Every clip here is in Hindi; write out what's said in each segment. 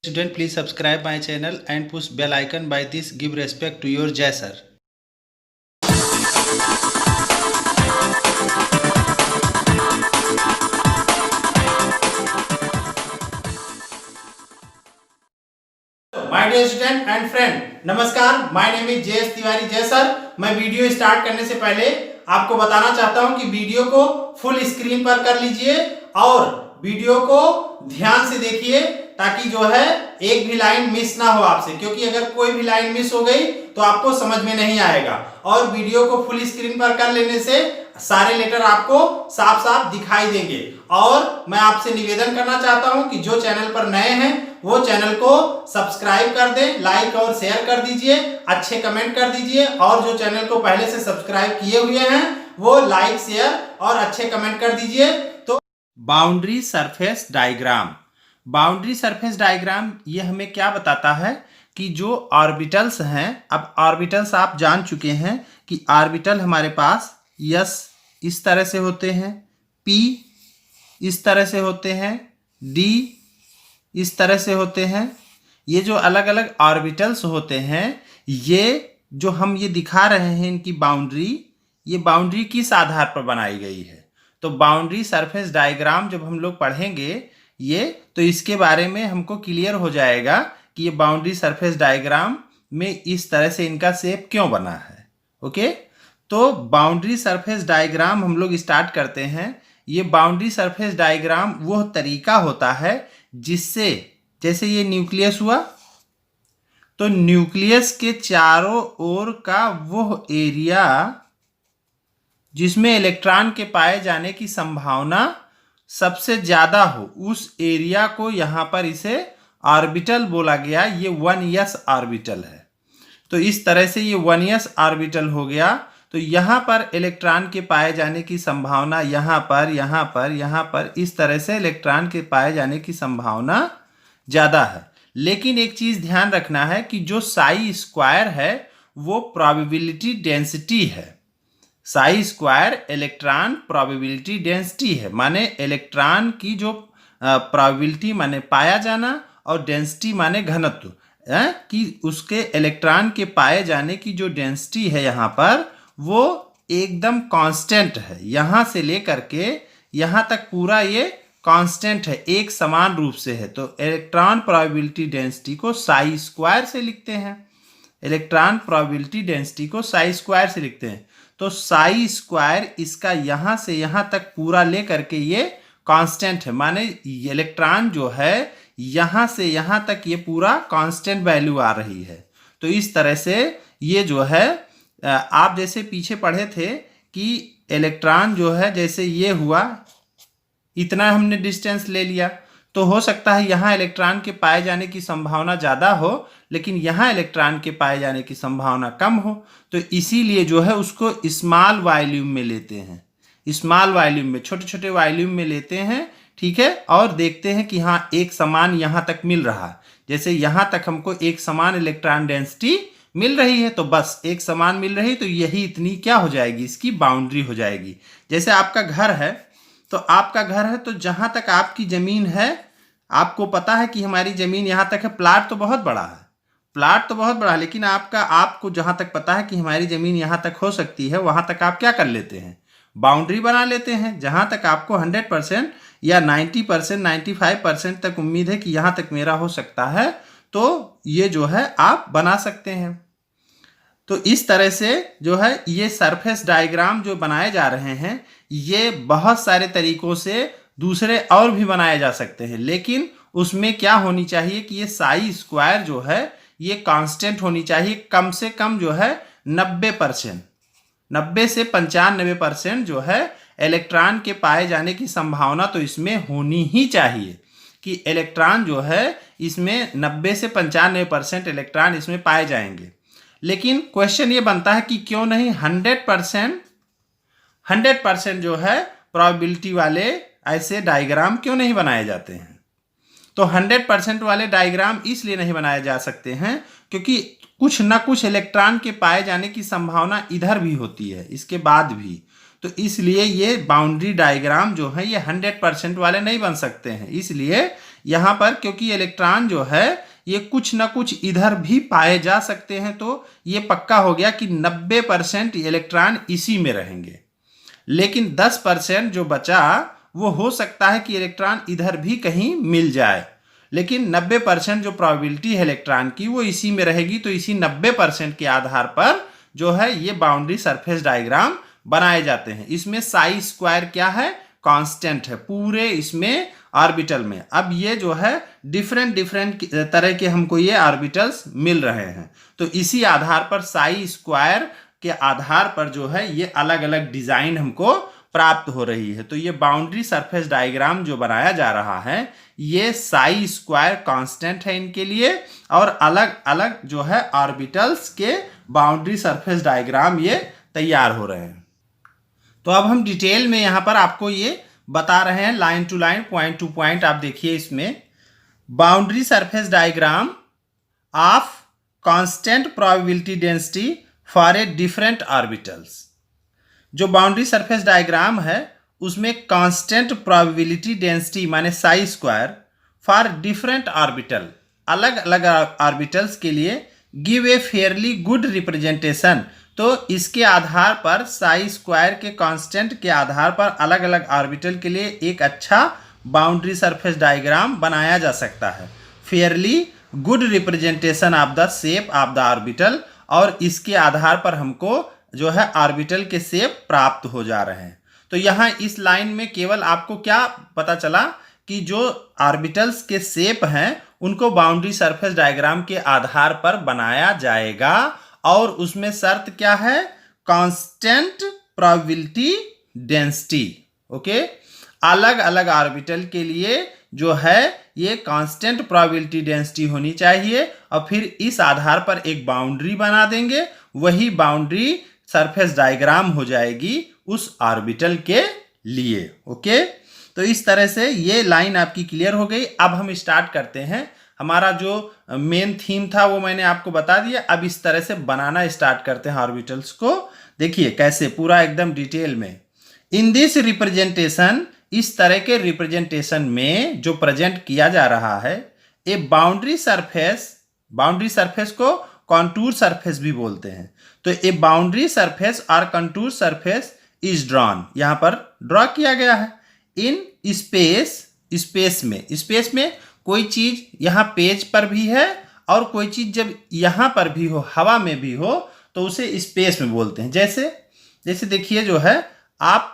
Student, please subscribe my channel and push bell icon. By this, give respect to your Jai sir. My dear student and friend, नमस्कार। My name is JS Tiwari Jai sir. मैं वीडियो स्टार्ट करने से पहले आपको बताना चाहता हूं कि वीडियो को फुल स्क्रीन पर कर लीजिए और वीडियो को ध्यान से देखिए ताकि जो है एक भी लाइन मिस ना हो आपसे, क्योंकि अगर कोई भी लाइन मिस हो गई तो आपको समझ में नहीं आएगा। और वीडियो को फुल स्क्रीन पर कर लेने से सारे लेटर आपको साफ साफ दिखाई देंगे। और मैं आपसे निवेदन करना चाहता हूं कि जो चैनल पर नए हैं वो चैनल को सब्सक्राइब कर दें, लाइक और शेयर कर दीजिए, अच्छे कमेंट कर दीजिए। और जो चैनल को पहले से सब्सक्राइब किए हुए हैं वो लाइक, शेयर और अच्छे कमेंट कर दीजिए। तो boundary surface diagram, boundary surface diagram ये हमें क्या बताता है कि जो ऑर्बिटल्स हैं, अब ऑर्बिटल्स आप जान चुके हैं कि ऑर्बिटल हमारे पास S इस तरह से होते हैं, P इस तरह से होते हैं, D इस तरह से होते हैं। ये जो अलग अलग ऑर्बिटल्स होते हैं, ये जो हम ये दिखा रहे हैं इनकी बाउंड्री, ये बाउंड्री किस आधार पर बनाई गई है। तो बाउंड्री सरफेस डायग्राम जब हम लोग पढ़ेंगे ये, तो इसके बारे में हमको क्लियर हो जाएगा कि ये बाउंड्री सरफेस डायग्राम में इस तरह से इनका शेप क्यों बना है। ओके, तो बाउंड्री सरफेस डायग्राम हम लोग स्टार्ट करते हैं। ये बाउंड्री सरफेस डायग्राम वो तरीका होता है जिससे, जैसे ये न्यूक्लियस हुआ तो न्यूक्लियस के चारों ओर का वो एरिया जिसमें इलेक्ट्रॉन के पाए जाने की संभावना सबसे ज्यादा हो, उस एरिया को यहां पर इसे ऑर्बिटल बोला गया। ये 1s ऑर्बिटल है। तो इस तरह से ये 1s ऑर्बिटल हो गया। तो यहां पर इलेक्ट्रॉन के पाए जाने की संभावना यहां पर, यहां पर, यहां पर, इस तरह से इलेक्ट्रॉन के पाए जाने की संभावना ज्यादा है। लेकिन एक चीज ध्यान रखना है कि जो साई स्क्वायर है वो प्रोबेबिलिटी डेंसिटी है। Sai square electron probability density है, माने इलेक्ट्रॉन की जो प्रोबेबिलिटी माने पाया जाना और डेंसिटी माने घनत्व, कि उसके इलेक्ट्रॉन के पाए जाने की जो डेंसिटी है यहाँ पर वो एकदम कांस्टेंट है। यहाँ से लेकर के यहाँ तक पूरा ये कांस्टेंट है, एक समान रूप से है। तो इलेक्ट्रॉन प्रोबेबिलिटी डेंसिटी को साई स्क्वायर से लिखते हैं। इलेक्ट्रॉन प्रोबेबिलिटी डेंसिटी को साई स्क्वायर से लिखते हैं। तो साई स्क्वायर इसका यहाँ से यहाँ तक पूरा लेकर के ये कांस्टेंट है, माने इलेक्ट्रॉन जो है यहाँ से यहाँ तक ये पूरा कांस्टेंट वैल्यू आ रही है। तो इस तरह से ये जो है, आप जैसे पीछे पढ़े थे कि इलेक्ट्रॉन जो है जैसे ये हुआ, इतना हमने डिस्टेंस ले लिया, तो हो सकता है यहाँ इलेक्ट्रॉन के पाए जाने की संभावना ज़्यादा हो लेकिन यहाँ इलेक्ट्रॉन के पाए जाने की संभावना कम हो। तो इसीलिए जो है उसको स्मॉल वॉल्यूम में लेते हैं, स्मॉल वॉल्यूम में, छोटे छोटे वॉल्यूम में लेते हैं, ठीक है। और देखते हैं कि हाँ एक समान यहाँ तक मिल रहा है। जैसे यहाँ तक हमको एक समान इलेक्ट्रॉन डेंसिटी मिल रही है, तो बस एक समान मिल रही, तो यही इतनी क्या हो जाएगी, इसकी बाउंड्री हो जाएगी। जैसे आपका घर है, तो आपका घर है, तो जहां तक आपकी जमीन है, आपको पता है कि हमारी जमीन यहां तक है। प्लाट तो बहुत बड़ा है, प्लाट तो बहुत बड़ा है, लेकिन आपको जहां तक पता है कि हमारी जमीन यहां तक हो सकती है, वहां तक आप क्या कर लेते हैं, बाउंड्री बना लेते हैं। जहां तक आपको 100% या 90%, 95% तक उम्मीद है कि यहां तक मेरा हो सकता है, तो ये जो है आप बना सकते हैं। तो इस तरह से जो है ये सरफेस डायग्राम जो बनाए जा रहे हैं, ये बहुत सारे तरीकों से दूसरे और भी बनाए जा सकते हैं, लेकिन उसमें क्या होनी चाहिए कि ये साई स्क्वायर जो है ये कांस्टेंट होनी चाहिए। कम से कम जो है 90%, 90 से 95% जो है इलेक्ट्रॉन के पाए जाने की संभावना तो इसमें होनी ही चाहिए, कि इलेक्ट्रॉन जो है इसमें 90 से 95% इलेक्ट्रॉन इसमें पाए जाएंगे। लेकिन क्वेश्चन ये बनता है कि क्यों नहीं 100% जो है प्रोबेबिलिटी वाले ऐसे डायग्राम क्यों नहीं बनाए जाते हैं। तो 100% वाले डायग्राम इसलिए नहीं बनाए जा सकते हैं क्योंकि कुछ ना कुछ इलेक्ट्रॉन के पाए जाने की संभावना इधर भी होती है, इसके बाद भी। तो इसलिए ये बाउंड्री डायग्राम जो है ये 100% वाले नहीं बन सकते हैं। इसलिए यहाँ पर क्योंकि इलेक्ट्रॉन जो है ये कुछ ना कुछ इधर भी पाए जा सकते हैं, तो ये पक्का हो गया कि 90% इलेक्ट्रॉन इसी में रहेंगे। लेकिन 10% जो बचा वो हो सकता है कि इलेक्ट्रॉन इधर भी कहीं मिल जाए, लेकिन 90% जो प्रोबेबिलिटी है इलेक्ट्रॉन की वो इसी में रहेगी। तो इसी 90% के आधार पर जो है ये बाउंड्री सरफेस डायग्राम बनाए जाते हैं। इसमें साई स्क्वायर क्या है, कांस्टेंट है पूरे इसमें ऑर्बिटल में। अब ये जो है डिफरेंट तरह के हमको ये ऑर्बिटल्स मिल रहे हैं, तो इसी आधार पर साई स्क्वायर के आधार पर जो है ये अलग अलग डिजाइन हमको प्राप्त हो रही है। तो ये बाउंड्री सरफेस डायग्राम जो बनाया जा रहा है ये साई स्क्वायर कांस्टेंट है इनके लिए, और अलग अलग जो है ऑर्बिटल्स के बाउंड्री सरफेस डायग्राम ये तैयार हो रहे हैं। तो अब हम डिटेल में यहाँ पर आपको ये बता रहे हैं line to line, point to point. आप देखिए इसमें boundary surface diagram of constant probability density for a different orbitals. जो बाउंड्री सरफेस डायग्राम है उसमें कांस्टेंट प्रोबेबिलिटी डेंसिटी माने psi square for different orbital, अलग अलग ऑर्बिटल्स के लिए give a fairly good representation. तो इसके आधार पर साई स्क्वायर के कांस्टेंट के आधार पर अलग अलग ऑर्बिटल के लिए एक अच्छा बाउंड्री सरफेस डायग्राम बनाया जा सकता है। Fairlie good representation of the shape of the orbital, और इसके आधार पर हमको जो है ऑर्बिटल के शेप प्राप्त हो जा रहे हैं। तो यहाँ इस लाइन में केवल आपको क्या पता चला कि जो ऑर्बिटल्स के शेप हैं उनको बाउंड्री सरफेस डायग्राम के आधार पर बनाया जाएगा, और उसमें शर्त क्या है, कांस्टेंट प्रोबेबिलिटी डेंसिटी। ओके, अलग अलग ऑर्बिटल के लिए जो है ये कांस्टेंट प्रोबेबिलिटी डेंसिटी होनी चाहिए, और फिर इस आधार पर एक बाउंड्री बना देंगे, वही बाउंड्री सरफेस डायग्राम हो जाएगी उस ऑर्बिटल के लिए। ओके, तो इस तरह से ये लाइन आपकी क्लियर हो गई। अब हम स्टार्ट करते हैं। हमारा जो मेन थीम था वो मैंने आपको बता दिया। अब इस तरह से बनाना स्टार्ट करते हैं ऑर्बिटल्स को। देखिए कैसे, पूरा एकदम डिटेल में। इन दिस रिप्रेजेंटेशन, इस तरह के रिप्रेजेंटेशन में जो प्रेजेंट किया जा रहा है, ए बाउंड्री सरफेस को कॉन्टूर सरफेस भी बोलते हैं। तो ए बाउंड्री सरफेस और कंटूर सरफेस इज ड्रॉन, यहां पर ड्रॉ किया गया है इन स्पेस में कोई चीज यहाँ पेज पर भी है, और कोई चीज जब यहाँ पर भी हो, हवा में भी हो, तो उसे स्पेस में बोलते हैं। जैसे देखिए जो है आप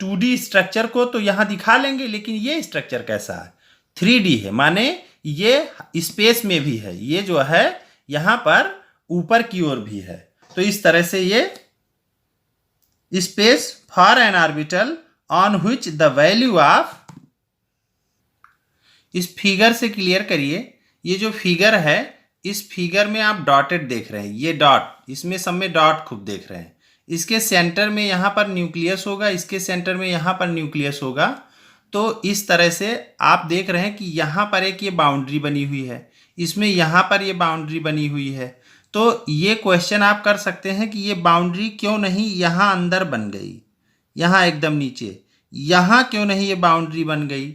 2D स्ट्रक्चर को तो यहाँ दिखा लेंगे, लेकिन ये स्ट्रक्चर कैसा है, 3D है, माने ये स्पेस में भी है, ये जो है यहाँ पर ऊपर की ओर भी है। तो इस तरह से ये space for an orbital on which the value of, इस फिगर से क्लियर करिए, ये जो फिगर है इस फिगर में आप डॉटेड देख रहे हैं, ये डॉट, इसमें सब में डॉट खूब देख रहे हैं। इसके सेंटर में यहाँ पर न्यूक्लियस होगा, इसके सेंटर में यहाँ पर न्यूक्लियस होगा। तो इस तरह से आप देख रहे हैं कि यहाँ पर एक ये बाउंड्री बनी हुई है, इसमें यहाँ पर ये बाउंड्री बनी हुई है। तो ये क्वेश्चन आप कर सकते हैं कि ये बाउंड्री क्यों नहीं यहाँ अंदर बन गई, यहाँ एकदम नीचे, यहाँ क्यों नहीं ये बाउंड्री बन गई।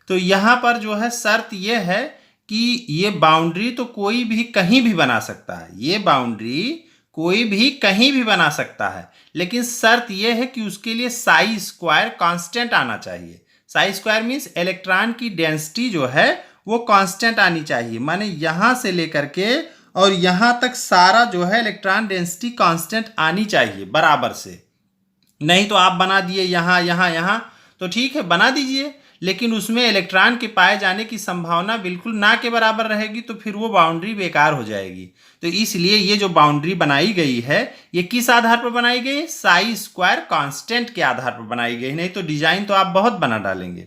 तो यहाँ पर जो है शर्त ये है कि ये बाउंड्री तो कोई भी कहीं भी बना सकता है, ये बाउंड्री कोई भी कहीं भी बना सकता है, लेकिन शर्त ये है कि उसके लिए साई स्क्वायर कांस्टेंट आना चाहिए। साई स्क्वायर मीन्स इलेक्ट्रॉन की डेंसिटी जो है वो कांस्टेंट आनी चाहिए, माने यहाँ से लेकर के और यहाँ तक सारा जो है इलेक्ट्रॉन डेंसिटी कांस्टेंट आनी चाहिए बराबर से। नहीं तो आप बना दिए यहाँ तो ठीक है बना दीजिए, लेकिन उसमें इलेक्ट्रॉन के पाए जाने की संभावना बिल्कुल ना के बराबर रहेगी, तो फिर वो बाउंड्री बेकार हो जाएगी। तो इसलिए ये जो बाउंड्री बनाई गई है ये किस आधार पर बनाई गई, साई स्क्वायर कांस्टेंट के आधार पर बनाई गई, नहीं तो डिजाइन तो आप बहुत बना डालेंगे।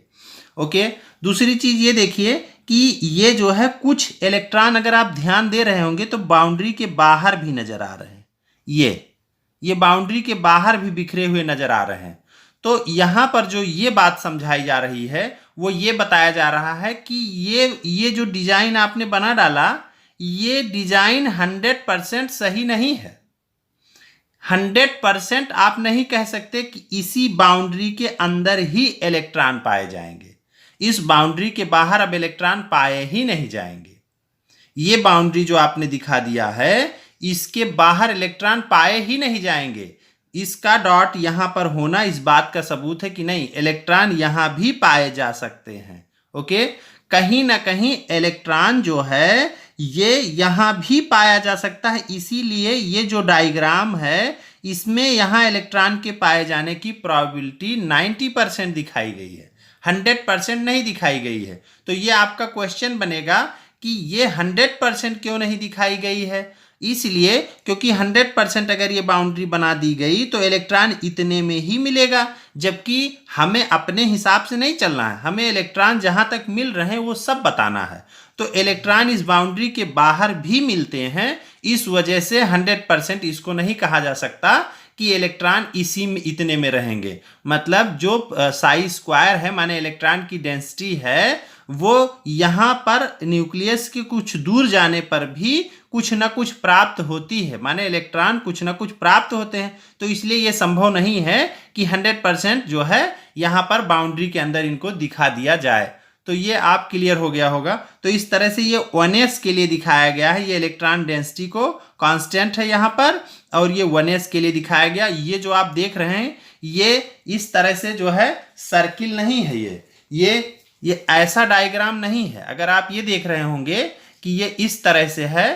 ओके, दूसरी चीज ये देखिए कि ये जो है कुछ इलेक्ट्रॉन अगर आप ध्यान दे रहे होंगे तो बाउंड्री के बाहर भी नजर आ रहे हैं, ये बाउंड्री के बाहर भी बिखरे हुए नजर आ रहे हैं। तो यहाँ पर जो ये बात समझाई जा रही है वो ये बताया जा रहा है कि ये जो डिजाइन आपने बना डाला, ये डिजाइन 100% सही नहीं है। 100% आप नहीं कह सकते कि इसी बाउंड्री के अंदर ही इलेक्ट्रॉन पाए जाएंगे। इस बाउंड्री के बाहर अब इलेक्ट्रॉन पाए ही नहीं जाएंगे। ये बाउंड्री जो आपने दिखा दिया है, इसके बाहर इलेक्ट्रॉन पाए ही नहीं जाएंगे। इसका डॉट यहां पर होना इस बात का सबूत है कि नहीं, इलेक्ट्रॉन यहां भी पाए जा सकते हैं। ओके, कहीं ना कहीं इलेक्ट्रॉन जो है ये यहां भी पाया जा सकता है, इसीलिए ये जो डायग्राम है इसमें यहां इलेक्ट्रॉन के पाए जाने की प्रोबेबिलिटी 90% दिखाई गई है, 100% नहीं दिखाई गई है। तो ये आपका क्वेश्चन बनेगा कि ये 100% क्यों नहीं दिखाई गई है? इसलिए क्योंकि 100% अगर ये बाउंड्री बना दी गई तो इलेक्ट्रॉन इतने में ही मिलेगा, जबकि हमें अपने हिसाब से नहीं चलना है, हमें इलेक्ट्रॉन जहां तक मिल रहे हैं वो सब बताना है। तो इलेक्ट्रॉन इस बाउंड्री के बाहर भी मिलते हैं, इस वजह से 100% इसको नहीं कहा जा सकता कि इलेक्ट्रॉन इसी में इतने में रहेंगे। मतलब जो साई स्क्वायर है, माने इलेक्ट्रॉन की डेंसिटी है, वो यहां पर न्यूक्लियस के कुछ दूर जाने पर भी कुछ ना कुछ प्राप्त होती है, माने इलेक्ट्रॉन कुछ ना कुछ प्राप्त होते हैं। तो इसलिए यह संभव नहीं है कि 100% जो है यहां पर बाउंड्री के अंदर इनको दिखा दिया जाए। तो ये आप क्लियर हो गया होगा। तो इस तरह से ये 1s के लिए दिखाया गया है, ये इलेक्ट्रॉन डेंसिटी को कांस्टेंट है यहाँ पर, और ये 1s के लिए दिखाया गया। ये जो आप देख रहे हैं ये इस तरह से जो है सर्किल नहीं है, ये ऐसा डायग्राम नहीं है। अगर आप ये देख रहे होंगे कि ये इस तरह से है,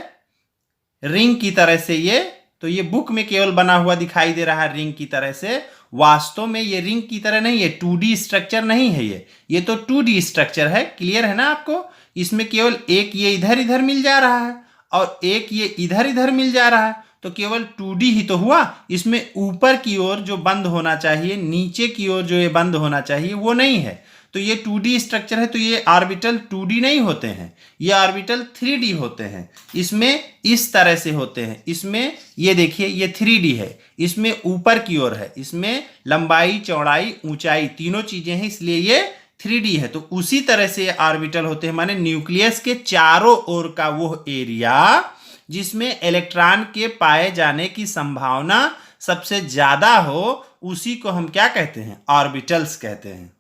रिंग की तरह से, ये तो ये बुक में केवल बना हुआ दिखाई दे रहा है रिंग की तरह से, वास्तव में ये रिंग की तरह नहीं है, 2D स्ट्रक्चर नहीं है ये तो 2D स्ट्रक्चर है। क्लियर है ना आपको? इसमें केवल एक ये इधर इधर मिल जा रहा है और एक ये इधर इधर मिल जा रहा है, तो केवल 2D ही तो हुआ। इसमें ऊपर की ओर जो बंद होना चाहिए, नीचे की ओर जो ये बंद होना चाहिए, वो नहीं है। तो ये 2D स्ट्रक्चर है, तो ये ऑर्बिटल 2D नहीं होते हैं, ये ऑर्बिटल 3D होते हैं। इसमें इस तरह से होते हैं, इसमें ये देखिए ये 3D है, इसमें ऊपर की ओर है, इसमें लंबाई चौड़ाई ऊंचाई तीनों चीजें हैं, इसलिए ये 3D है। तो उसी तरह से ये ऑर्बिटल होते हैं, माने न्यूक्लियस के चारों ओर का वो एरिया जिसमें इलेक्ट्रॉन के पाए जाने की संभावना सबसे ज्यादा हो, उसी को हम क्या कहते हैं? ऑर्बिटल्स कहते हैं।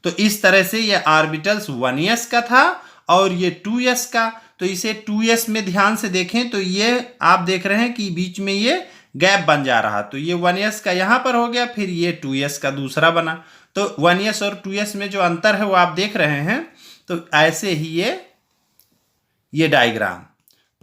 तो इस तरह से ये ऑर्बिटल्स 1s का था और ये 2s का। तो इसे 2s में ध्यान से देखें तो ये आप देख रहे हैं कि बीच में ये गैप बन जा रहा, तो ये 1s का यहां पर हो गया, फिर ये 2s का दूसरा बना। तो 1s और 2s में जो अंतर है वो आप देख रहे हैं। तो ऐसे ही ये diagram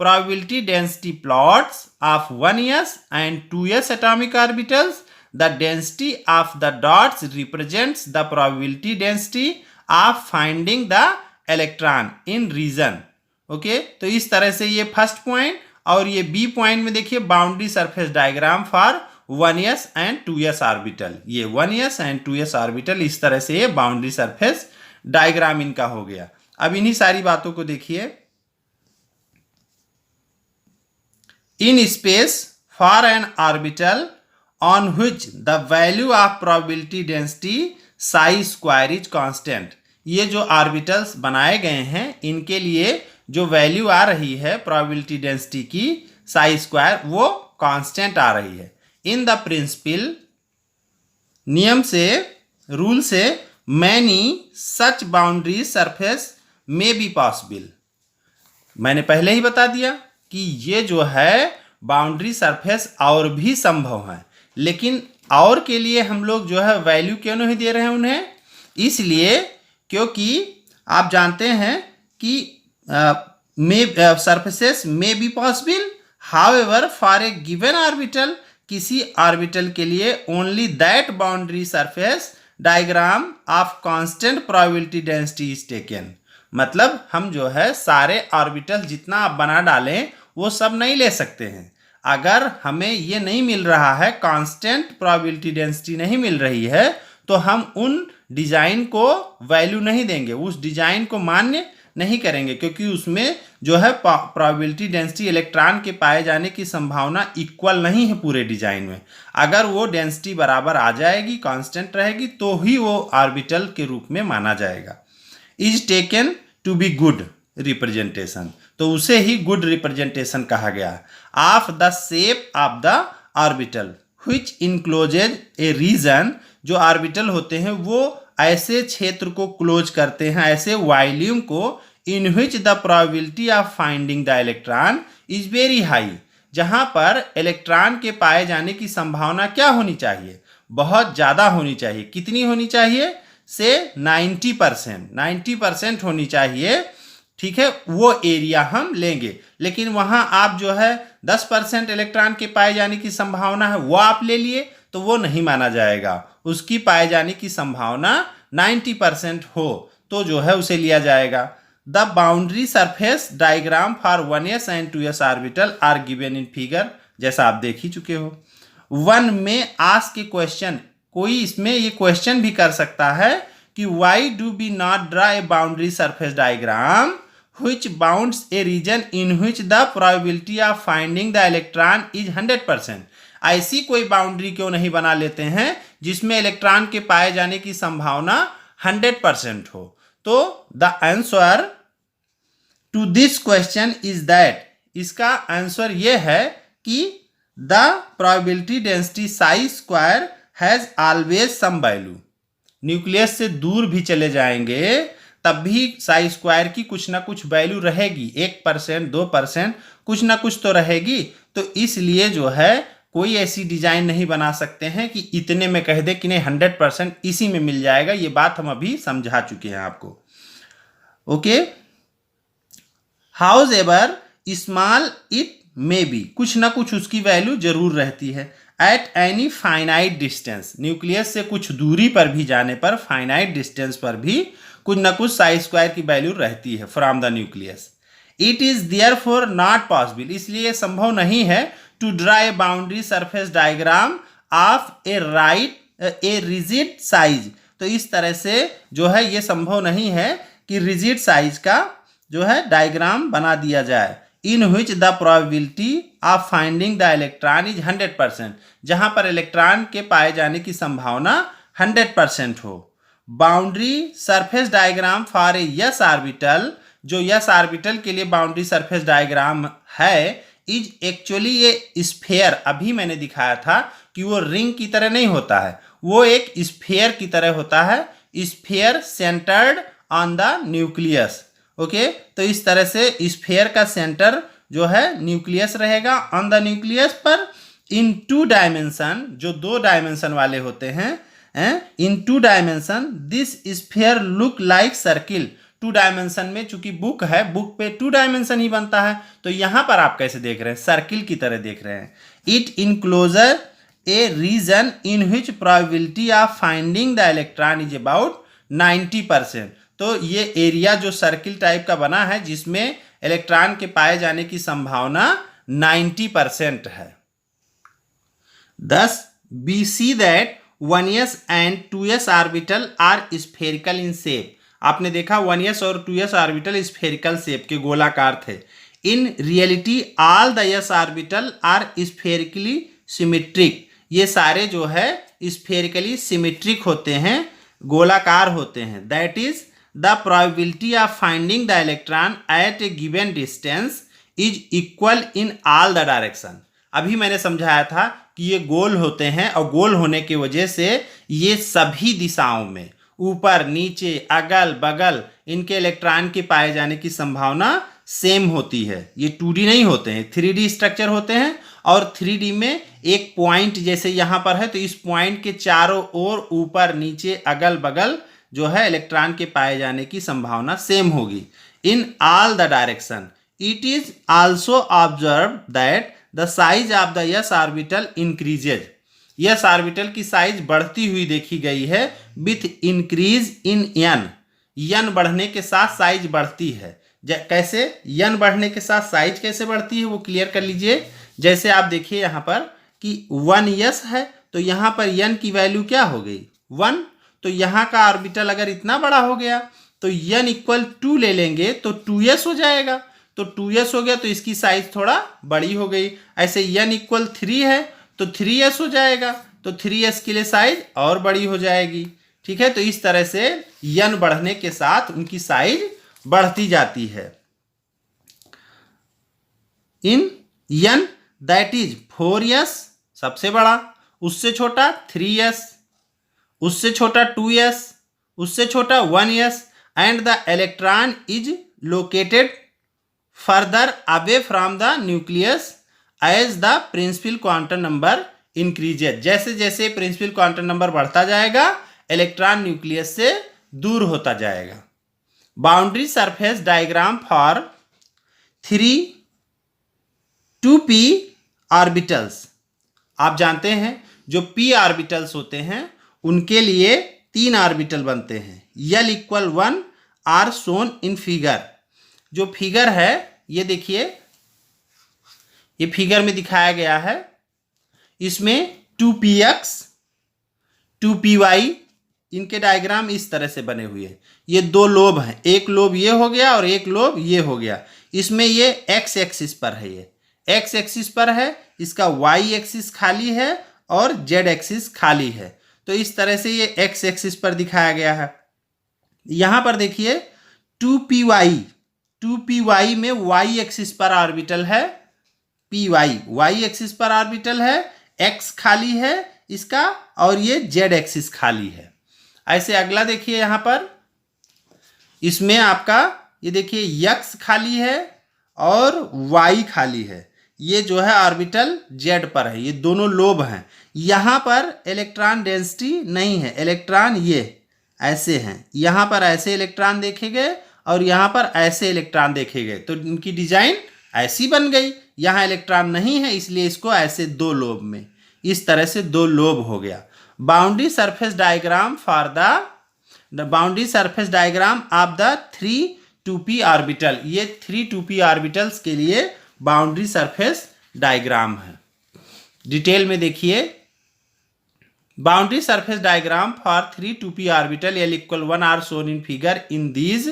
probability density plots of 1s and 2s atomic orbitals. The density of the dots represents the probability density of finding the electron in region. Okay, तो इस तरह से ये फर्स्ट पॉइंट, और ये बी पॉइंट में देखिए boundary surface diagram for 1s and 2s orbital. ये 1s and 2s ऑर्बिटल, इस तरह से ये बाउंड्री सरफेस डायग्राम इनका हो गया। अब इन्हीं सारी बातों को देखिए। In space for an orbital on which the value of probability density psi square is constant. ये जो ऑर्बिटल्स बनाए गए हैं इनके लिए जो वैल्यू आ रही है प्रोबेबिलिटी डेंसिटी की साई स्क्वायर, वो कांस्टेंट आ रही है। इन द प्रिंसिपल, नियम से, रूल से, मैनी सच बाउंड्री सरफेस में बी पॉसिबल। मैंने पहले ही बता दिया कि ये जो है बाउंड्री सरफेस और भी संभव है, लेकिन और के लिए हम लोग जो है वैल्यू क्यों नहीं दे रहे हैं उन्हें? इसलिए क्योंकि आप जानते हैं कि सरफेसेस में be possible, however for a given orbital, किसी ऑर्बिटल के लिए only that boundary surface diagram of constant probability density is taken. मतलब हम जो है सारे ऑर्बिटल जितना आप बना डालें वो सब नहीं ले सकते हैं। अगर हमें ये नहीं मिल रहा है, कांस्टेंट प्रोबेबिलिटी डेंसिटी नहीं मिल रही है, तो हम उन डिजाइन को वैल्यू नहीं देंगे, उस डिजाइन को मान्य नहीं करेंगे, क्योंकि उसमें जो है प्रोबेबिलिटी डेंसिटी इलेक्ट्रॉन के पाए जाने की संभावना इक्वल नहीं है पूरे डिजाइन में। अगर वो डेंसिटी बराबर आ जाएगी, कांस्टेंट रहेगी, तो ही वो ऑर्बिटल के रूप में माना जाएगा। Is taken to be good representation, तो उसे ही गुड रिप्रेजेंटेशन कहा गया। Of the shape of the orbital which encloses a region, जो ऑर्बिटल होते हैं वो ऐसे क्षेत्र को क्लोज करते हैं, ऐसे वॉल्यूम को in which the probability of finding the electron is very high, जहां पर इलेक्ट्रॉन के पाए जाने की संभावना क्या होनी चाहिए, बहुत ज़्यादा होनी चाहिए। कितनी होनी चाहिए? से 90% होनी चाहिए। ठीक है, वो एरिया हम लेंगे। लेकिन वहां आप जो है 10% इलेक्ट्रॉन के पाए जाने की संभावना है वो आप ले लिए तो वो नहीं माना जाएगा। उसकी पाए जाने की संभावना 90% हो तो जो है उसे लिया जाएगा। The boundary surface diagram for 1s and 2s orbital are given in figure, जैसा आप देख ही चुके हो। 1 में आस्क ए क्वेश्चन, कोई इसमें ये क्वेश्चन भी कर सकता है कि why do we not draw a boundary surface diagram which bounds a region in which the probability of finding the electron is 100%। ऐसी कोई बाउंड्री क्यों नहीं बना लेते हैं जिसमें इलेक्ट्रॉन के पाए जाने की संभावना 100% हो। तो the answer to this question is that, इसका आंसर यह है कि the probability density psi square has always some value. Nucleus से दूर भी चले जाएंगे तब भी साई स्क्वायर की कुछ ना कुछ वैल्यू रहेगी, 1% 2% कुछ ना कुछ तो रहेगी। तो इसलिए जो है कोई ऐसी डिजाइन नहीं बना सकते हैं कि इतने में कह दे कि नहीं 100% इसी में मिल जाएगा। ये बात हम अभी समझा चुके हैं आपको। Okay, however small it may be, कुछ ना कुछ उसकी वैल्यू जरूर रहती है। At any finite distance, nucleus से कुछ दूरी पर भी जाने पर, फाइनाइट डिस्टेंस पर भी कुछ ना कुछ साई स्क्वायर की वैल्यू रहती है from the nucleus. It is therefore not possible, इसलिए संभव नहीं है to draw a boundary surface diagram of a rigid size. तो इस तरह से जो है ये संभव नहीं है कि रिजिड साइज का जो है डायग्राम बना दिया जाए। In which the probability of finding the electron is 100%, जहां पर इलेक्ट्रॉन के पाए जाने की संभावना 100% हो। Boundary surface diagram for a yes orbital, जो यस ऑर्बिटल के लिए बाउंड्री सरफेस डायग्राम है, इज एक्चुअली ए स्फीयर। अभी मैंने दिखाया था कि वो रिंग की तरह नहीं होता है, वो एक स्फीयर की तरह होता है। Sphere centred on the nucleus. Okay, तो इस तरह से स्फीयर का सेंटर जो है न्यूक्लियस रहेगा, ऑन द न्यूक्लियस पर। इन 2 डायमेंशन, जो 2 डायमेंशन वाले होते हैं, इन 2 dimension this sphere look like circle. 2 dimension में चूंकि बुक है, बुक पे 2 डायमेंशन ही बनता है, तो यहां पर आप कैसे देख रहे हैं? सर्किल की तरह देख रहे हैं। It enclosure a region in which probability of finding the electron is about 90%। तो ये एरिया जो सर्किल टाइप का बना है जिसमें इलेक्ट्रॉन के पाए जाने की संभावना 90% है। Thus we see that 1s and 2s orbital are spherical in shape. आपने देखा 1s और 2s ऑर्बिटल स्फेरिकल शेप के, गोलाकार थे। In reality all the s orbital are spherically symmetric. ये सारे जो है स्फेरिकली सिमेट्रिक होते हैं, गोलाकार होते हैं। That is the probability of finding the electron at a given distance is equal in all the direction. अभी मैंने समझाया था कि ये गोल होते हैं और गोल होने की वजह से ये सभी दिशाओं में, ऊपर नीचे अगल बगल, इनके इलेक्ट्रॉन के पाए जाने की संभावना सेम होती है। ये 2D नहीं होते हैं, 3D स्ट्रक्चर होते हैं। और 3D में एक पॉइंट जैसे यहाँ पर है, तो इस पॉइंट के चारों ओर ऊपर नीचे अगल बगल जो है इलेक्ट्रॉन के पाए जाने की संभावना सेम होगी इन all the direction. It is also observe that the size of the yes orbital increases. Yes orbital की साइज बढ़ती हुई देखी गई है विथ इंक्रीज इन यन। यन बढ़ने के साथ साइज बढ़ती है। कैसे यन बढ़ने के साथ साइज कैसे बढ़ती है वो क्लियर कर लीजिए। जैसे आप देखिए यहाँ पर कि 1s है, तो यहाँ पर यन की वैल्यू क्या हो गई? 1। तो यहाँ का ऑर्बिटल अगर इतना बड़ा हो गया तो n इक्वल 2 ले लेंगे तो 2s हो जाएगा। तो 2s हो गया तो इसकी साइज थोड़ा बड़ी हो गई। ऐसे n इक्वल 3 है तो 3s हो जाएगा, तो 3s के लिए साइज और बड़ी हो जाएगी। ठीक है, तो इस तरह से n बढ़ने के साथ उनकी साइज बढ़ती जाती है। इन n दैट इज 4s सबसे बड़ा, उससे छोटा 3s, उससे छोटा 2s, उससे छोटा 1s, and the electron is located further away from the nucleus as the principal quantum number increases. जैसे जैसे प्रिंसिपल क्वांटम नंबर बढ़ता जाएगा इलेक्ट्रॉन न्यूक्लियस से दूर होता जाएगा। Boundary surface diagram for 3 2p orbitals. आप जानते हैं जो p ऑर्बिटल्स होते हैं उनके लिए 3 ऑर्बिटल बनते हैं। L = 1 are shown in figure. जो फिगर है ये देखिए, ये फिगर में दिखाया गया है। इसमें 2px 2py इनके डायग्राम इस तरह से बने हुए हैं। ये 2 लोब हैं, एक लोब ये हो गया और एक लोब ये हो गया। इसमें ये x एक्सिस पर है, ये x एक्सिस पर है, इसका y एक्सिस खाली है और z एक्सिस खाली है। तो इस तरह से ये x एक्सिस पर दिखाया गया है। यहाँ पर देखिए 2py में y एक्सिस पर ऑर्बिटल है, py y एक्सिस पर ऑर्बिटल है, x खाली है इसका और ये z एक्सिस खाली है। ऐसे अगला देखिए, यहाँ पर इसमें आपका ये देखिए x खाली है और y खाली है। ये जो है ऑर्बिटल z पर है, ये दोनों लोब हैं। यहाँ पर इलेक्ट्रॉन डेंसिटी नहीं है, इलेक्ट्रॉन ये ऐसे हैं, यहाँ पर ऐसे इलेक्ट्रॉन देखे गए और यहाँ पर ऐसे इलेक्ट्रॉन देखे गए, तो इनकी डिजाइन ऐसी बन गई। यहाँ इलेक्ट्रॉन नहीं है इसलिए इसको ऐसे 2 लोब में, इस तरह से 2 लोब हो गया। Boundary surface diagram for the boundary surface diagram of the 3 2p orbital. ये 3 2p ऑर्बिटल्स के लिए बाउंड्री सरफेस डायग्राम है। डिटेल में देखिए, boundary surface diagram for 3 2p orbital L = 1 are shown in figure. In this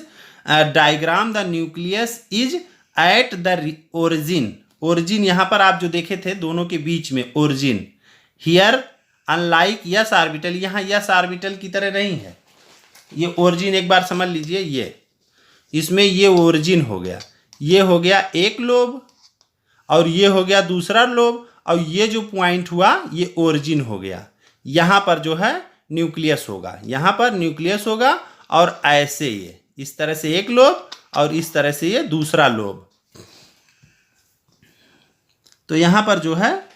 diagram the nucleus is at the origin. Origin यहाँ पर आप जो देखे थे दोनों के बीच में origin. Here unlike s orbital, यहाँ यस ऑर्बिटल की तरह नहीं है। ये ओरिजिन एक बार समझ लीजिए, ये इसमें ये ओरिजिन हो गया, ये हो गया एक लोब और ये हो गया दूसरा लोब और ये जो पॉइंट हुआ ये ओरिजिन हो गया। यहाँ पर जो है न्यूक्लियस होगा, यहाँ पर न्यूक्लियस होगा और ऐसे ये इस तरह से एक लोब और इस तरह से ये दूसरा लोब। तो यहाँ पर जो है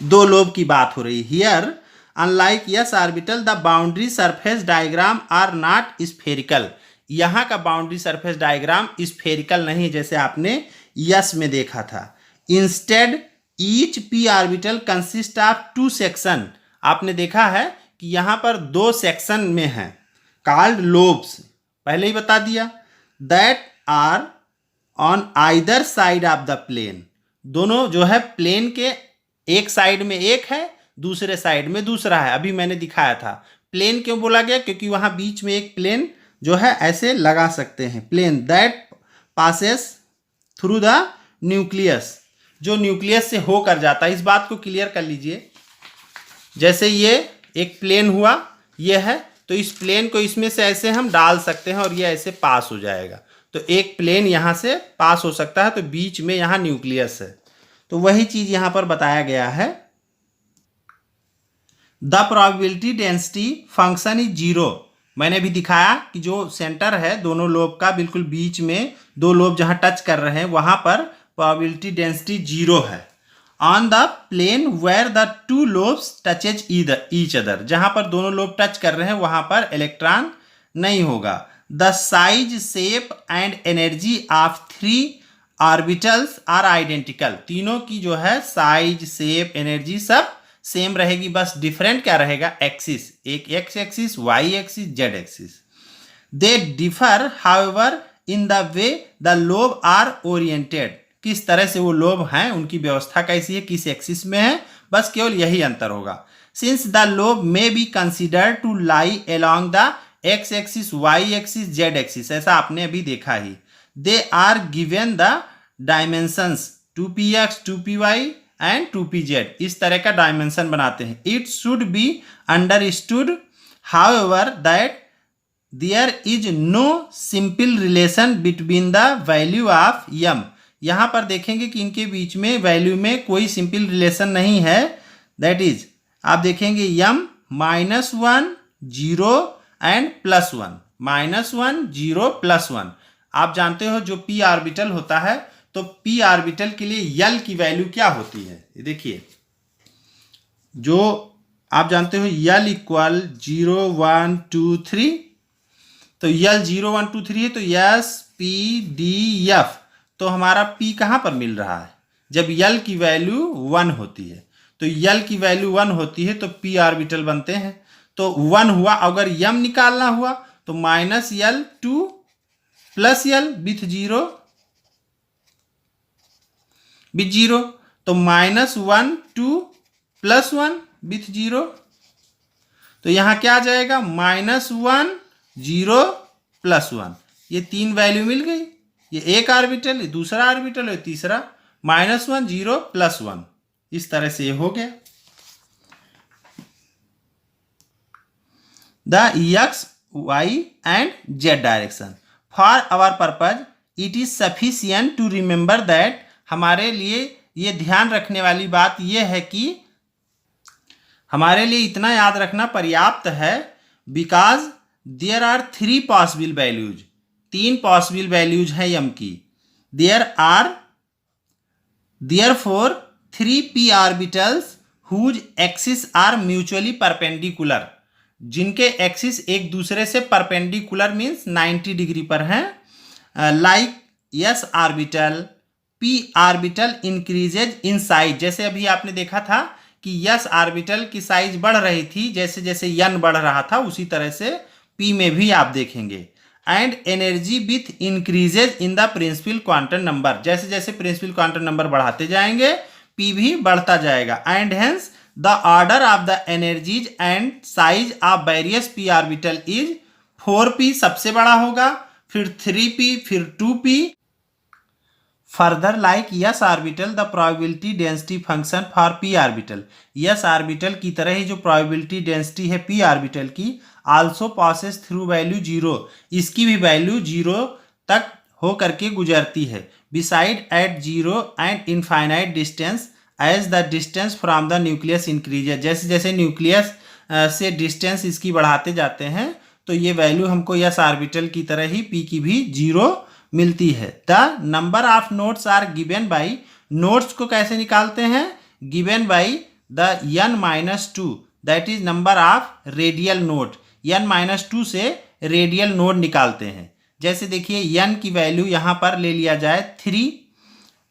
2 लोब की बात हो रही। Here unlike s orbital the boundary surface diagram are not spherical. यहाँ का बाउंड्री सरफेस डायग्राम स्फेरिकल नहीं जैसे आपने यस में देखा था। Instead each p orbital consist of 2 section. आपने देखा है कि यहाँ पर 2 सेक्शन में हैं कॉल्ड लोब्स, पहले ही बता दिया, that are on either side of the plane. दोनों जो है प्लेन के एक साइड में एक है, दूसरे साइड में दूसरा है। अभी मैंने दिखाया था। प्लेन क्यों बोला गया? क्योंकि वहाँ बीच में एक प्लेन जो है ऐसे लगा सकते हैं। Plane that passes through the nucleus, जो न्यूक्लियस से होकर जाता है। इस बात को क्लियर कर लीजिए। जैसे ये एक प्लेन हुआ, ये है, तो इस प्लेन को इसमें से ऐसे हम डाल सकते हैं और ये ऐसे पास हो जाएगा। तो एक प्लेन यहाँ से पास हो सकता है, तो बीच में यहाँ न्यूक्लियस है। तो वही चीज यहाँ पर बताया गया है। The probability density function is 0। मैंने भी दिखाया कि जो सेंटर है दोनों लोब का बिल्कुल बीच में 2 लोब जहाँ टच कर रहे हैं वहाँ पर प्रोबेबिलिटी डेंसिटी 0 है। On the plane where the 2 lobes touches each other, जहाँ पर दोनों लोब टच कर रहे हैं वहाँ पर इलेक्ट्रॉन नहीं होगा। The size, shape and energy of 3 orbitals are identical. तीनों की जो है साइज, शेप, एनर्जी सब सेम रहेगी, बस डिफरेंट क्या रहेगा? एक्सिस, एक x axis, Y axis, Z axis. They differ however in the way the lobe are oriented. किस तरह से वो लोब हैं, उनकी व्यवस्था कैसी है, किस एक्सिस में है, बस केवल यही अंतर होगा। Since the lobe may be considered to lie along the X axis, Y axis, Z axis, ऐसा आपने अभी देखा ही। They are given the dimensions 2px, 2py and 2pz, इस तरह का डायमेंशन बनाते हैं। It should be understood however that there is no simple relation between the value of m। यहाँ पर देखेंगे कि इनके बीच में वैल्यू में कोई सिंपल रिलेशन नहीं है। दैट इज आप देखेंगे m -1, 0 एंड +1, -1 0 +1। आप जानते हो जो p ऑर्बिटल होता है तो p ऑर्बिटल के लिए l की वैल्यू क्या होती है, ये देखिए, जो आप जानते हो l इक्वल 0 1 2 3, तो l 0 1 2 3 है तो s p d f, तो हमारा p कहाँ पर मिल रहा है, जब l की वैल्यू 1 होती है, तो l की वैल्यू 1 होती है तो p ऑर्बिटल बनते हैं, तो 1 हुआ। अगर m निकालना हुआ तो -l 2 +l विथ 0 तो -1 2 +1 विथ 0, तो यहाँ क्या आ जाएगा, -1 0 +1, ये 3 वैल्यू मिल गई, ये एक ऑर्बिटल, ये दूसरा ऑर्बिटल और तीसरा, -1 0 +1, इस तरह से ये हो गया। द x y and z direction for our purpose it is sufficient to remember that, हमारे लिए ये ध्यान रखने वाली बात यह है कि हमारे लिए इतना याद रखना पर्याप्त है, because there are 3 possible values, 3 possible values है m की, therefore 3 p orbitals whose axis are mutually perpendicular, जिनके एक्सिस एक दूसरे से परपेंडिकुलर मीन्स 90 डिग्री पर हैं, like s orbital p orbital increases in size, जैसे अभी आपने देखा था कि s ऑर्बिटल की साइज बढ़ रही थी जैसे जैसे n बढ़ रहा था, उसी तरह से p में भी आप देखेंगे। And energy with increases in the principal quantum number, जैसे जैसे प्रिंसिपल क्वांटम नंबर बढ़ाते जाएंगे p भी बढ़ता जाएगा। And hence the order of the energies and size of various p orbital is 4p सबसे बड़ा होगा, फिर 3p, फिर 2p। Further like s orbital the probability density function for p orbital, s orbital की तरह ही जो प्रोबेबिलिटी डेंसिटी है p ऑर्बिटल की आल्सो पासेस थ्रू वैल्यू 0, इसकी भी वैल्यू 0 तक हो करके गुजरती है, beside at 0 and infinite distance as the distance from the nucleus increases, जैसे जैसे न्यूक्लियस से डिस्टेंस इसकी बढ़ाते जाते हैं तो ये वैल्यू हमको s ऑर्बिटल की तरह ही p की भी 0 मिलती है। The number of nodes are given by, nodes को कैसे निकालते हैं, given by the n-2, that is number of radial node, n-2 से रेडियल नोड निकालते हैं। जैसे देखिए n की वैल्यू यहाँ पर ले लिया जाए 3,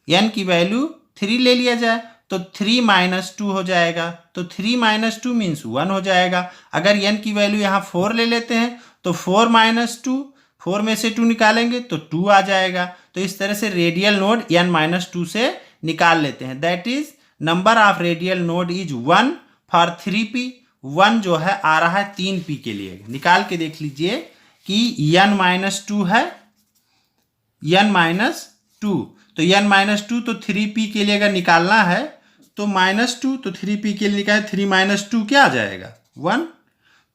n की वैल्यू 3 ले लिया जाए तो 3 - 2 हो जाएगा, तो 3 - 2 मीन्स 1 हो जाएगा। अगर n की वैल्यू यहाँ 4 ले लेते हैं तो 4 - 2, 4 में से 2 निकालेंगे तो 2 आ जाएगा। तो इस तरह से रेडियल नोड n-2 से निकाल लेते हैं। That is number of radial node is 1 for 3p, 1 जो है आ रहा है 3p के लिए। निकाल के देख लीजिए कि n-2 है, n-2, तो n-2 तो 3p के लिए अगर निकालना है तो -2, तो 3p के लिए निकाले 3 - 2 क्या आ जाएगा 1,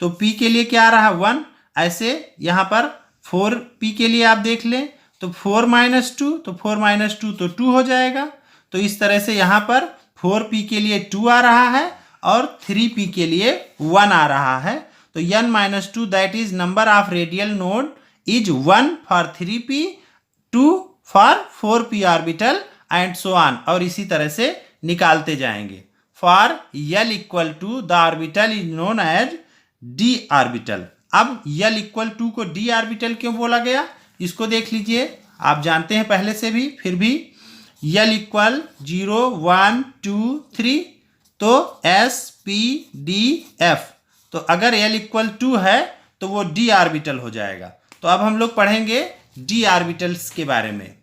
तो p के लिए क्या आ रहा है 1। ऐसे यहाँ पर 4p के लिए आप देख लें तो 4 - 2, तो 4 - 2 तो 2 हो जाएगा। तो इस तरह से यहाँ पर 4p के लिए 2 आ रहा है और 3p के लिए 1 आ रहा है। तो n-2 that is number of radial node is 1 for 3p, 2 for 4p orbital and so on, और इसी तरह से निकालते जाएंगे। For l equal to the orbital is known as d orbital. अब l इक्वल टू को d ऑर्बिटल क्यों बोला गया, इसको देख लीजिए, आप जानते हैं पहले से भी, फिर भी l इक्वल 0 1 2 3, तो s p d f, तो अगर l इक्वल 2 है तो वो d ऑर्बिटल हो जाएगा। तो अब हम लोग पढ़ेंगे d ऑर्बिटल्स के बारे में।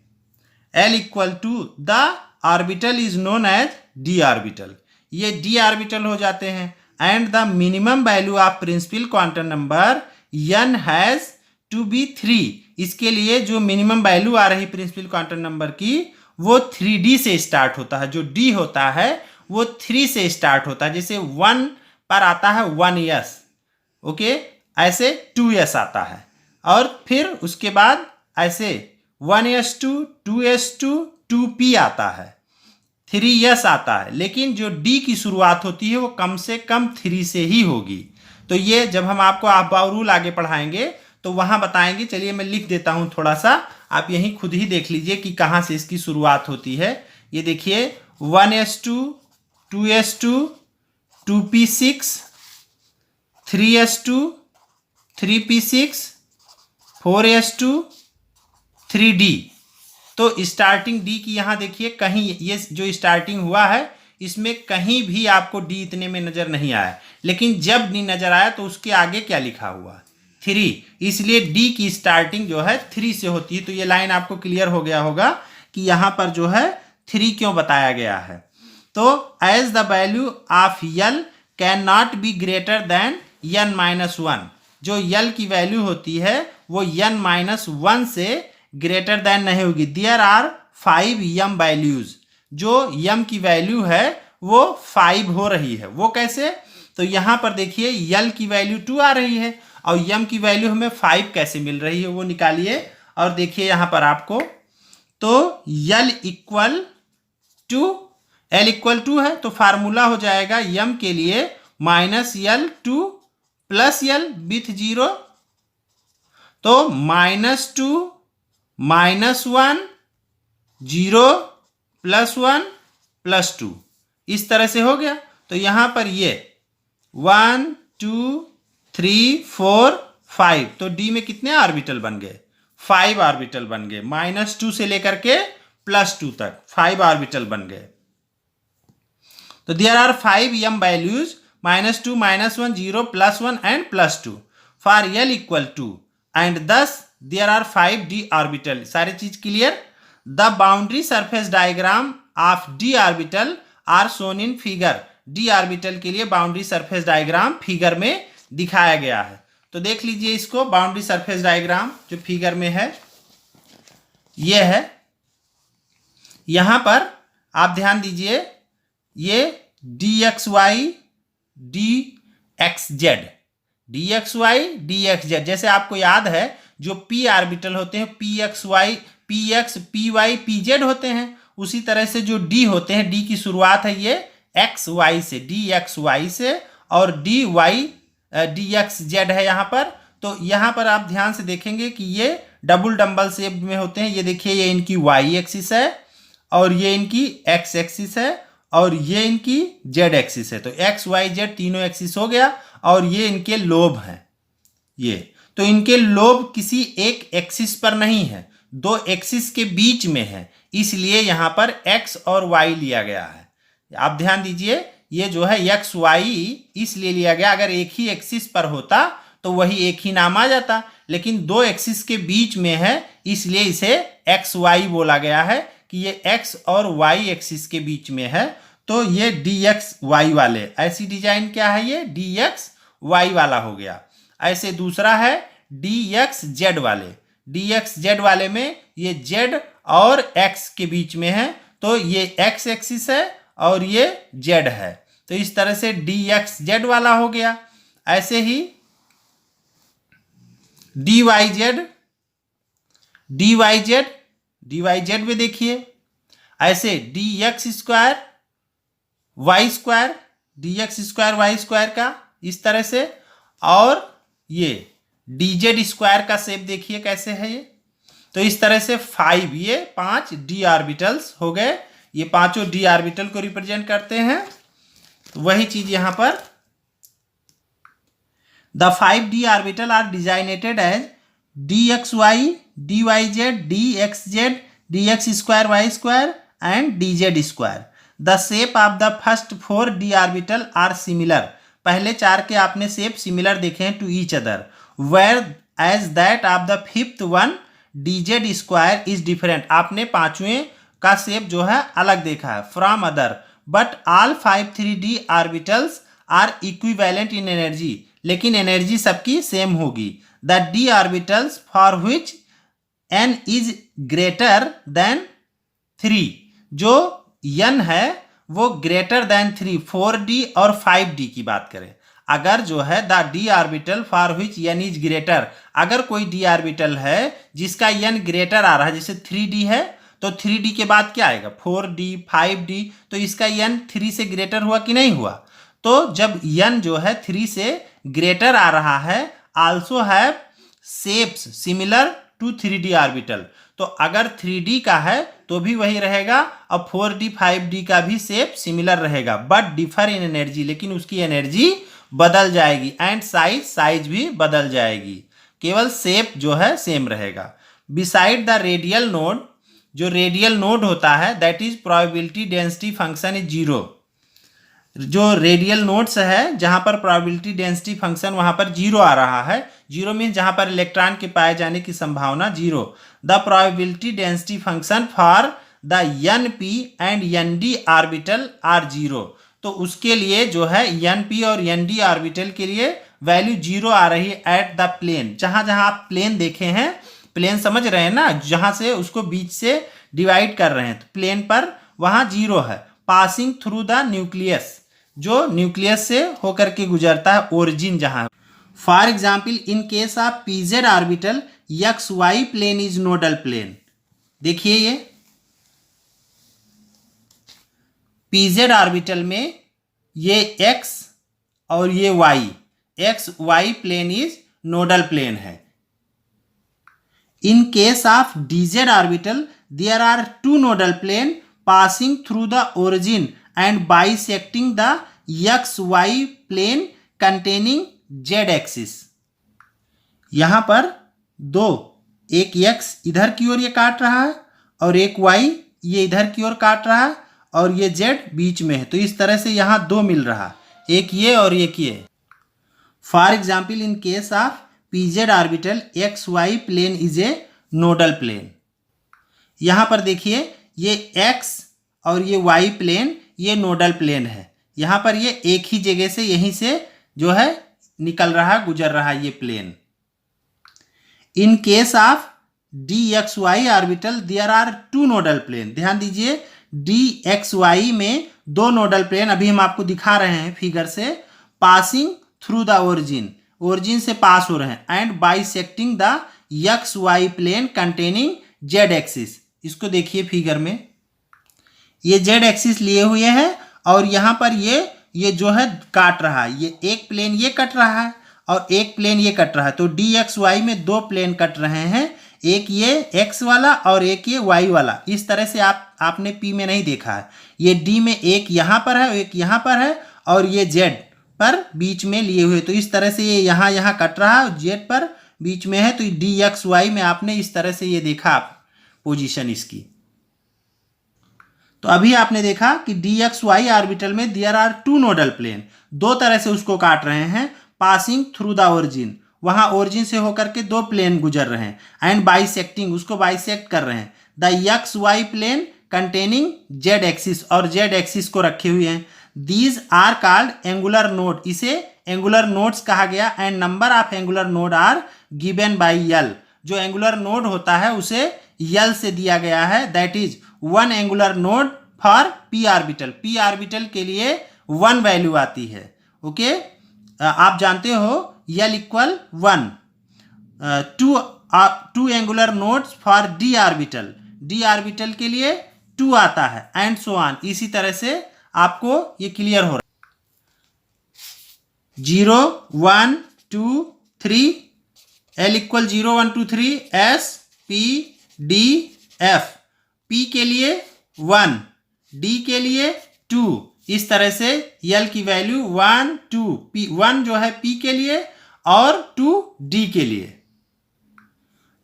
l equal to the orbital is known as d orbital, ये d ऑर्बिटल हो जाते हैं। And the minimum value of principal quantum number n has to be 3, इसके लिए जो मिनिमम वैल्यू आ रही प्रिंसिपल क्वांटम नंबर की वो 3d से स्टार्ट होता है, जो d होता है वो 3 से स्टार्ट होता है। जैसे 1 पर आता है 1s, ओके, ऐसे 2s आता है, और फिर उसके बाद ऐसे 1s2 2s2 2p आता है, 3s आता है, लेकिन जो d की शुरुआत होती है वो कम से कम 3 से ही होगी। तो ये जब हम आपको अहबाउ रूल आगे पढ़ाएंगे तो वहां बताएंगे। चलिए मैं लिख देता हूं थोड़ा सा, आप यहीं खुद ही देख लीजिए कि कहां से इसकी शुरुआत होती है। ये देखिए 1s2, 2s2, 2p6, 3s2, 3p6, 4s2, 3d। तो स्टार्टिंग डी की यहाँ देखिए कहीं ये जो स्टार्टिंग हुआ है इसमें कहीं भी आपको डी इतने में नजर नहीं आया, लेकिन जब डी नजर आया तो उसके आगे क्या लिखा हुआ 3, इसलिए डी की स्टार्टिंग जो है 3 से होती है। तो ये लाइन आपको क्लियर हो गया होगा कि यहाँ पर जो है 3 क्यों बताया गया है। तो as the value of l can not be greater than n-1, जो यल की वैल्यू होती है वो n-1 से ग्रेटर देन नहीं होगी। देयर आर 5 यम वैल्यूज, जो यम की वैल्यू है वो 5 हो रही है। वो कैसे, तो यहां पर देखिए यल की वैल्यू 2 आ रही है और यम की वैल्यू हमें 5 कैसे मिल रही है वो निकालिए। और देखिए यहां पर आपको, तो L equal to, L equal to है तो फार्मूला हो जाएगा यम के लिए -L2 + L विथ 0। तो -2 -1 0 +1 +2 इस तरह से हो गया। तो यहां पर ये 1 2 3 4 5, तो डी में कितने ऑर्बिटल बन गए, 5 ऑर्बिटल बन गए। -2 से लेकर के +2 तक 5 ऑर्बिटल बन गए। तो there are 5 m values -2 -1 0 +1 and +2 for L equal to, and thus there are 5 d orbital. सारी चीज clear. The boundary surface diagram of d orbital are shown in figure. d orbital के लिए बाउंड्री सरफेस डायग्राम फिगर में दिखाया गया है। तो देख लीजिए इसको, बाउंड्री सरफेस डायग्राम जो फिगर में है ये है। यहां पर आप ध्यान दीजिए, ये dxy dxz, dxy dxz, जैसे आपको याद है जो p ऑर्बिटल होते हैं pxy px py pz होते हैं, उसी तरह से जो d होते हैं, d की शुरुआत है ये xy से, dxy से, और dy dxz है यहाँ पर। तो यहाँ पर आप ध्यान से देखेंगे कि ये डबल डंबल शेप में होते हैं। ये देखिए ये इनकी y एक्सिस है और ये इनकी x एक्सिस है और ये इनकी z एक्सिस है। तो x y z तीनों एक्सिस हो गया और ये इनके लोब हैं। ये तो इनके लोब किसी एक एक्सिस पर नहीं है, दो एक्सिस के बीच में है, इसलिए यहां पर x और y लिया गया है। आप ध्यान दीजिए, ये जो है x y इसलिए लिया गया, अगर एक ही एक्सिस पर होता तो वही एक ही नाम आ जाता, लेकिन दो एक्सिस के बीच में है इसलिए इसे एक्स वाई बोला गया है कि ये एक्स और वाई एक्सिस के बीच में है। तो ये डी एक्स वाई वाले, ऐसी डिजाइन क्या है, ये डी एक्स वाई वाला हो गया। ऐसे दूसरा है डी एक्स जेड वाले, डी एक्स जेड वाले में ये जेड और एक्स के बीच में है, तो ये एक्स एक्सिस है और ये जेड है। तो इस तरह से डी एक्स जेड वाला हो गया। ऐसे ही D Y Z, D Y Z, D Y Z में देखिए ऐसे D X square Y square, D X square Y square का इस तरह से, और ये डी जेड स्क्वायर का शेप देखिए कैसे है ये। तो इस तरह से 5, ये 5 डी ऑर्बिटल्स हो गए। ये पांचों डी ऑर्बिटल को रिप्रेजेंट करते हैं। तो वही चीज यहां पर The 5d orbital are designated as dxy, dyz, dxz, dx square y square and dz square. The shape of the first 4 d orbital are similar. पहले 4 के आपने शेप सिमिलर देखे हैं to each other, whereas that of the fifth one dz square is different. आपने पांचवें का शेप जो है अलग देखा है from other, but all 5 3d orbitals are equivalent in energy. लेकिन एनर्जी सबकी सेम होगी। The D orbitals for which n is greater than 3, जो n है वो ग्रेटर देन 3, 4d और 5d की बात करें, अगर जो है the D orbital for which n is greater, अगर कोई डी ऑर्बिटल है जिसका n ग्रेटर आ रहा है, जैसे 3d है तो 3d के बाद क्या आएगा 4d 5d, तो इसका n 3 से ग्रेटर हुआ कि नहीं हुआ। तो जब n जो है 3 से ग्रेटर आ रहा है also have shapes similar to 3D orbital. तो अगर 3D का है तो भी वही रहेगा और 4D 5D का भी शेप सिमिलर रहेगा, बट डिफर इन एनर्जी, लेकिन उसकी एनर्जी बदल जाएगी एंड साइज भी बदल जाएगी, केवल शेप जो है सेम रहेगा। बिसाइड द रेडियल नोड, जो रेडियल नोड होता है that is probability density function is zero. जो रेडियल नोड्स है जहां पर प्रोबेबिलिटी डेंसिटी फंक्शन वहां पर जीरो आ रहा है, जीरो मीन जहां पर इलेक्ट्रॉन के पाए जाने की संभावना zero. The probability density function for the NP and ND orbital are zero. तो उसके लिए जो है NP और ND ऑर्बिटल के लिए वैल्यू जीरो आ रही है एट द प्लेन। जहां जहां आप प्लेन देखे हैं, प्लेन समझ रहे हैं ना, जहां से उसको बीच से डिवाइड कर रहे हैं, तो प्लेन पर वहां जीरो है। पासिंग थ्रू द न्यूक्लियस, जो न्यूक्लियस से होकर के गुजरता है, ओरिजिन जहां। For example in case of PZ orbital XY plane is nodal plane. देखिए ये PZ ऑर्बिटल में ये X और ये Y, XY plane is nodal plane है। In case of DZ orbital there are two nodal plane passing through the origin and bisecting the XY plane containing Z axis. यहां पर दो, एक X इधर की ओर ये काट रहा है और एक Y ये इधर की ओर काट रहा है और ये Z बीच में है। तो इस तरह से यहां दो मिल रहा, एक ये और एक ये। For example in case of PZ orbital XY plane is a nodal plane. यहां पर देखिए ये X और ये Y प्लेन ये नोडल प्लेन है। यहां पर ये एक ही जगह से यहीं से जो है निकल रहा, गुजर रहा ये plane. In case of DXY orbital there are two nodal plane. ध्यान दीजिए DXY में दो नोडल प्लेन अभी हम आपको दिखा रहे हैं फिगर से, passing through the origin, origin से पास हो रहे हैं and bisecting the XY plane containing Z axis. इसको देखिए फिगर में, ये Z एक्सिस लिए हुए हैं और यहाँ पर ये जो है काट रहा है, ये एक प्लेन ये कट रहा है और एक प्लेन ये कट रहा है। तो DXY में दो प्लेन कट रहे हैं, एक ये X वाला और एक ये Y वाला। इस तरह से आपने P में नहीं देखा है, ये D में एक यहाँ पर है, एक यहाँ पर है और ये Z पर बीच में लिए हुए। तो इस तरह से ये यहाँ कट रहा है और Z पर बीच में है। तो DXY में आपने इस तरह से ये देखा पोजीशन इसकी। तो अभी आपने देखा कि DXY ऑर्बिटल में there are two nodal plane, दो तरह से उसको काट रहे हैं, पासिंग थ्रू द ओरिजिन, वहां ओरिजिन से होकर के दो प्लेन गुजर रहे हैं, एंड बाइसेक्टिंग, उसको बाइसेक्ट कर रहे हैं, the XY plane containing Z axis, और Z एक्सिस को रखे हुए हैं। These are called angular node, इसे एंगुलर नोड्स कहा गया। And number of angular node are given by L, जो एंगुलर नोड होता है उसे L से दिया गया है, that is one angular node for P orbital. P orbital के लिए वन वैल्यू आती है। ओके, आप जानते हो L equal 1। Two angular nodes for D orbital, D orbital के लिए 2 आता है एंड सो ऑन। इसी तरह से आपको ये क्लियर हो रहा है। 0 1 2 3, L equal 0 1 2 3, S P D F। P के लिए 1, D के लिए 2। इस तरह से L की वैल्यू 1 2, P 1 जो है P के लिए और 2 D के लिए।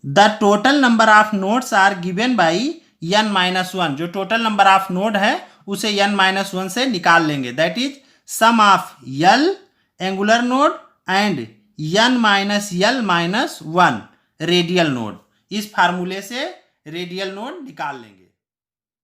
The total number of nodes are given by n-1, जो टोटल नंबर ऑफ नोड है उसे n-1 से निकाल लेंगे, that is sum of L angular node and n-L-1 radial node. इस फार्मूले से रेडियल नोड निकाल लेंगे।